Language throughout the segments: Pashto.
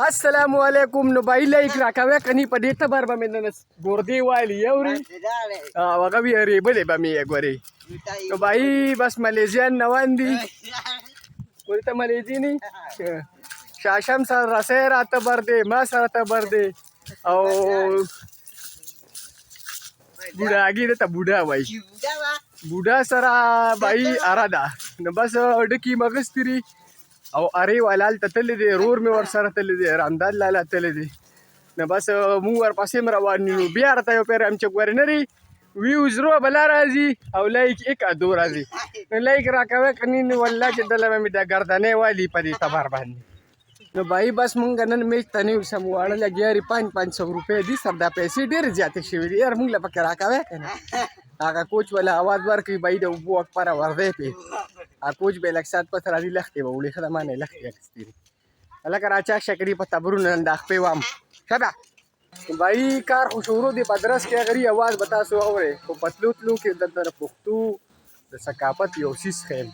السلام علیکم. نو بای لایک راکوي کني په دې خبر به مې نن ګوردی وایلی یوري هغه وی ریبلې به مې ګوري نو بای بس ملیزیان نوان دي ورته ملیزی نه شاشم سره رسې راته بر دی ما سره ته بر دی او بوډاګي ته بوډا وایي بوډا سره بای اره ده نو بس ډکي مغستري او اری ولال ته تللی دی رور مې ورسره تللی دی رامداد لالا تللی دی نو بس مونږ ورپسې روان یو بیا راته یو پیر هم چې ګورې نه دی ویوز رو بلا راځي او لایک ایک ادو راځي نو لایک راکوي کني نو والله چې دله مې د ګردنې والي په دې خبر باندې نو بای بس مونږ نن میچ ته نه یو سم واړه لګیا 500 روپۍ دي سر دا پیسې ډېرې زیاتې شوي دي یار مونږ له پکې راکوي که نه هغه کوچ والا اواز ورکوي بای د اوبو اکبره ورځی پې کوچ به لږ ساعت پس راځي لښتې به وړي ښه د ما نه یې لښتې اخیستې دي هلکه راچاک شکري په تبرونه نن دا خپې وام ښه ده بای کار خو شروع دی په درس کې غري اواز به تاسو اورئ خو په تلو تلو کې دلته د پښتو د ثقافت یو څیز ښیم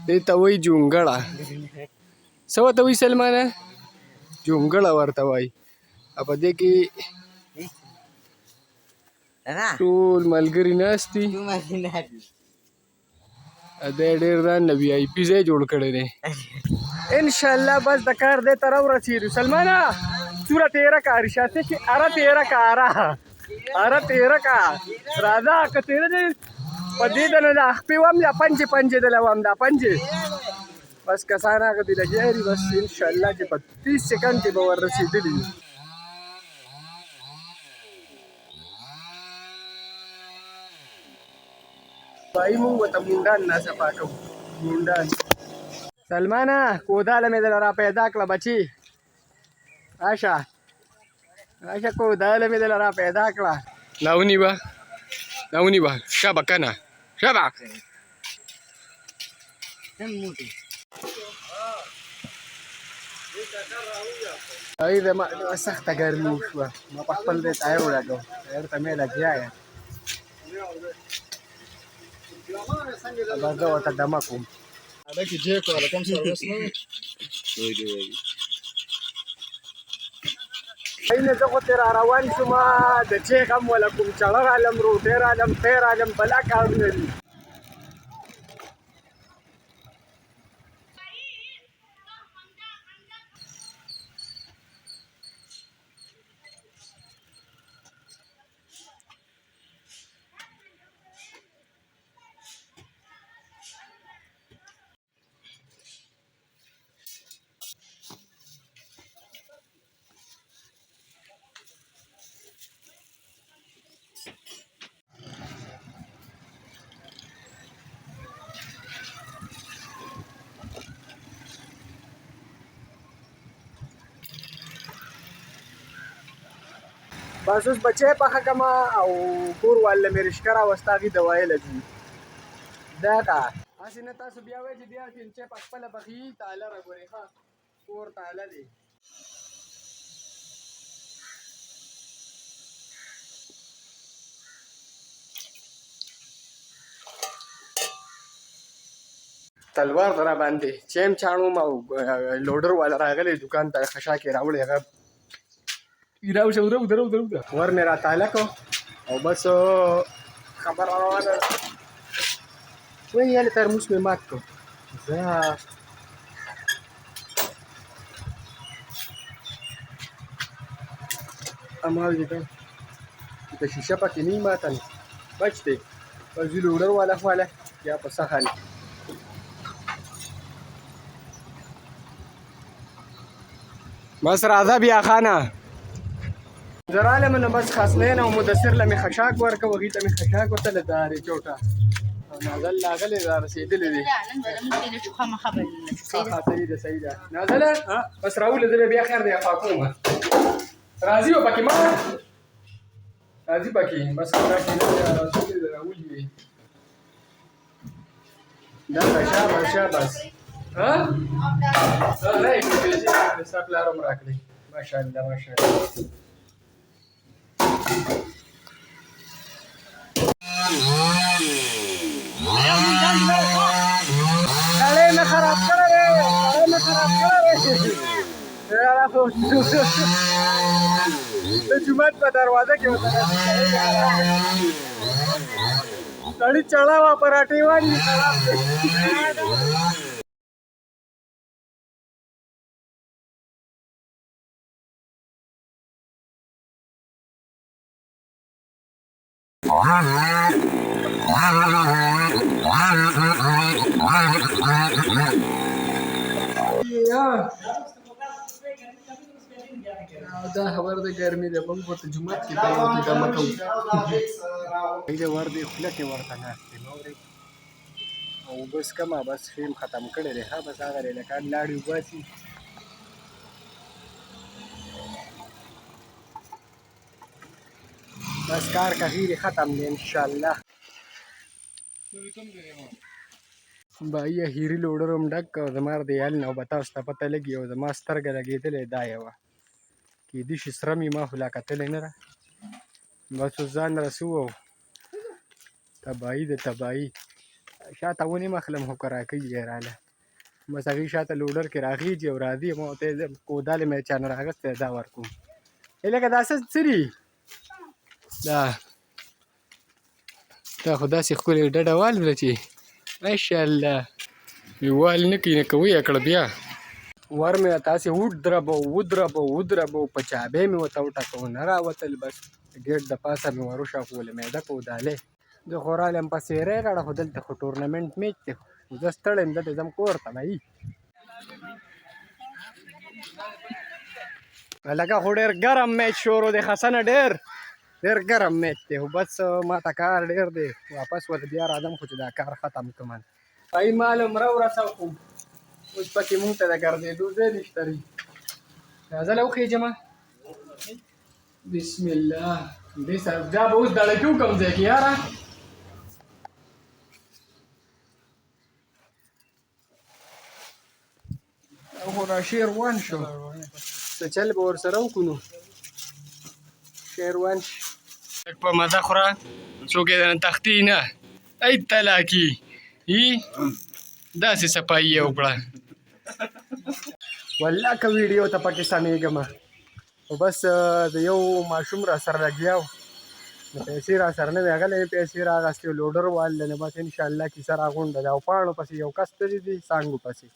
دې ته وایي جونګړه څه ورته وایي سلمانه جونګړه ورته وایي او په دې کې ټول ملګري ناست دي دی ډېر ځان له وي آی پي ځای جوړ کړی دی انشاءالله بس د کار دې ته راورسېږو سلمانه توره تېره کا رشاسې چې اره تېره کا اره تېره کا راځه که تېره دی په دې ته نه دا خپې وم دا پنجې دله وم دا پنجې بس کسان هغه دې لګیا دي بس انشاءالله چې په 30 سیکنډ کې به وررسېدلي دي بای مونږ ورته مونډان ناڅپا کوو مونډان سلمانه کوداله مې دله را پیدا کړه بچي آشه کوداله مې دله را پیدا کړه لا ونیوه شابه کنه شابه ای زما سخته ګرمي وشوه ما په خپل ځای ټایر ولګو ټایر ته مې لګیا یم بس زه ورته دمه کوم هلکې جیک والا کوم سروس نه نه زه خو ترې را روان شوم د چیک هم ولا کوم چړه رالم روټۍ رالم پی رالم بلا کارونه دي بس اوس بچی پخه کړمه او کور واله مې رشکه راوسته هغې دوایې لګي دا کا هسې نه تاسو بیا وایئ چې بیا چې په خپله پخي تاله راګورئ ښه کور تاله دی تلوار ته راباندې چیم چاڼوم او لوډر والا راغلی دوکان ته خشا کې راوړی هغه راوشه ور مې را تاله کړو او بس خبره روانه وایي یاله ترموس مې مات کړو زه امال دې د شیشه پکې نه ماته نه بچ دی بس وي لوډر والا خواله یا په څه حال بس راځه بیا خانه زه رالم نو بس خاصنین او مدثر له مې خشاک ورکړه هغې ته مې خشاک ورته له دارې چوټه او نازل راغلی را رسېدلی دی صحیح ده نازله بس راولې زه بیا خیر دی پاکوم راځي و پکې ما راځي پکې بس راشي راولي دا شاباس ها نه یې ستا پلار هم راکړئ ماشاءالله سړی مې خراب کړی دی د جومات په دروازه کې ورته سړي چړه وه پراټې واني خراب دی دا خبر د ګرمي ده موږ ورته جومات کې دمه کوو د وردې خوله کې ورته ناست دی نورې او بس کمه بس فلم ختم کړی دی ښه بس هغه ریلکان لاړې وباسي بس کار کخیری ختم دی انشاءالله بایی هیري لوډر هم ډک او زما د یال نه به تاسو ته پته لګي او زما سترګه لګېدلې دا یوه کېدای شي سره مې ما خو لا کتلی نه ده بس اوس ځان رسو او تباهي د تباهي شاته ونې مخلم خو که راکوي راله بس هغې شاته لوډر کې راخېږي او راځي ما ورته یې کودال مې چا نه راغستی دا ورکوم لکه دا څه دي دا خو داسې ښکلې ډډه والوله چې ماشاءالله وال نه کوي نه کوي یې کړه بیا ور مې ورته هسې ودربو په چابې مې ورته وټکو نه راوتل بس ګیټ د پاسه مې ور وشاکولې معده کودالې زه خو رالم په سیری غاړه خو دلته خو ټورنمنټ میچ دی زه ستړی یم دلته ځم کور ته بهي لکه خو ډېر ګرم میچ شروع دی حسنه ډېر ګرم میچ دی خو بس ما ته کار ډېر دی واپس ورته بیا راځم خو چې دا کار ختم کړم بهي مال هم راورسوه خو اوس پکې مونږ ته د ګرځېدو ځای نشته دی راځه له وخېجمه بسم الله دې سره دا به اوس دړه کېو کوم ځای کې یاره او خو را شېروان شو څه چل به ورسره وکړو نو شېروان شي لږ په مزه خوره څوک یې درنه تښتي نه ای طلاقي داسې صفایي یې وکړه والله که ویډیو ته پکې سمېږم خو بس د یو ماشوم را سره لګیا و نو پیسې را سره نه وې هغه له یې پیسې راغستې لوډر والله نه بس انشاءالله کیسه راغونډه ده او پاڼو پسې یو کس تللی دی څانګو پسې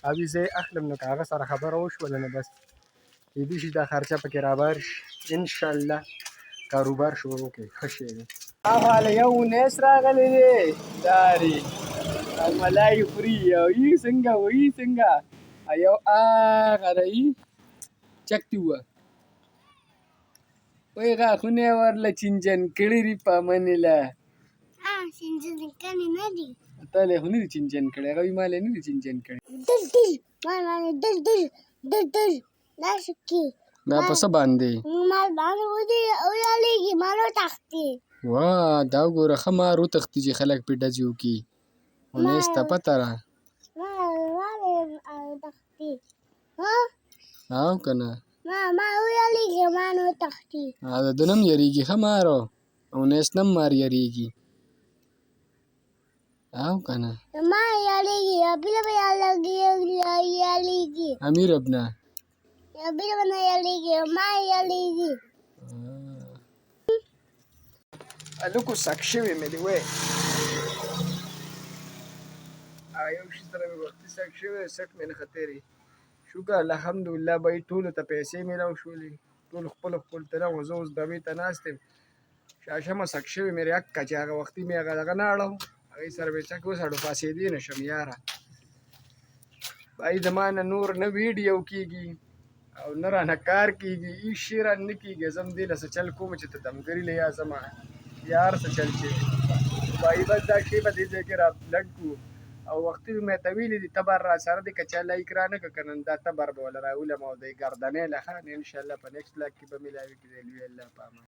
او زه یې اخلم نو که هغه سره خبره وشوله نو بس کېدای شي دا خرچه پکې رابار شي انشاءالله کاروبار شروع کړي ښه شی دی هغه یو نیس راغلی دی داري ملای خوري او یې څنګه و یې څنګه یو هغه دی چکتي وه وایي غاښونه یې ورله چینجن کړي دي په منله چینجن کړي نه دي تا له یې خو نه دي چینجن کړي هغه وایي ما له یې نه دي چینجن کړي داسې کې دا په څه باندې مال باندې ویالېږي مال وتښتي واه دا وګوره ښه مار وتښتي چې خلک پرې ډزې وکړي اونیس ته پته ده وتښتي او که نه ما ویالېږي مال وتښتي د ده نه هم یېرېږي ښه مار اونیس نه هم مار یېرېږي او که نه ما یالېږي بله به یالېږي امیر ابنه بله به نه یالېږي ما یالېږي هلکو سک شوی مې دی وی یو شي سره مې وختي سک شوی سټ مې نه ختېرې شکر الحمدلله بهی ټولو ته پیسې میلاو شولې ټول خپلو ته نغو زه اوس دمې ته ناست یم شاشمه سک شوی مې ریکه چې هغه وختي مې هغه دغه نه اړم هغې سره مې چک وساړو پاسېدی نه شم یاره بهی زما نه نور نه ویډیو کېږي او نه رانه کار کېږي هېڅ شی رانه نه کېږي زه هم دې له څه چل کوم چې ته دمګري له یا زما یا هر څه چل چې بهی بس دا شی به دې ځای کې را لډ کړو او وختي مې ته ویلي دي تبر را سره دی که چا لایک را نه کړه که نه دا تبر به وله راولم او د ګردنۍ له ښه انشاءالله په نیکسټ لاک کې به میلاوي کېدی لوی الله په امان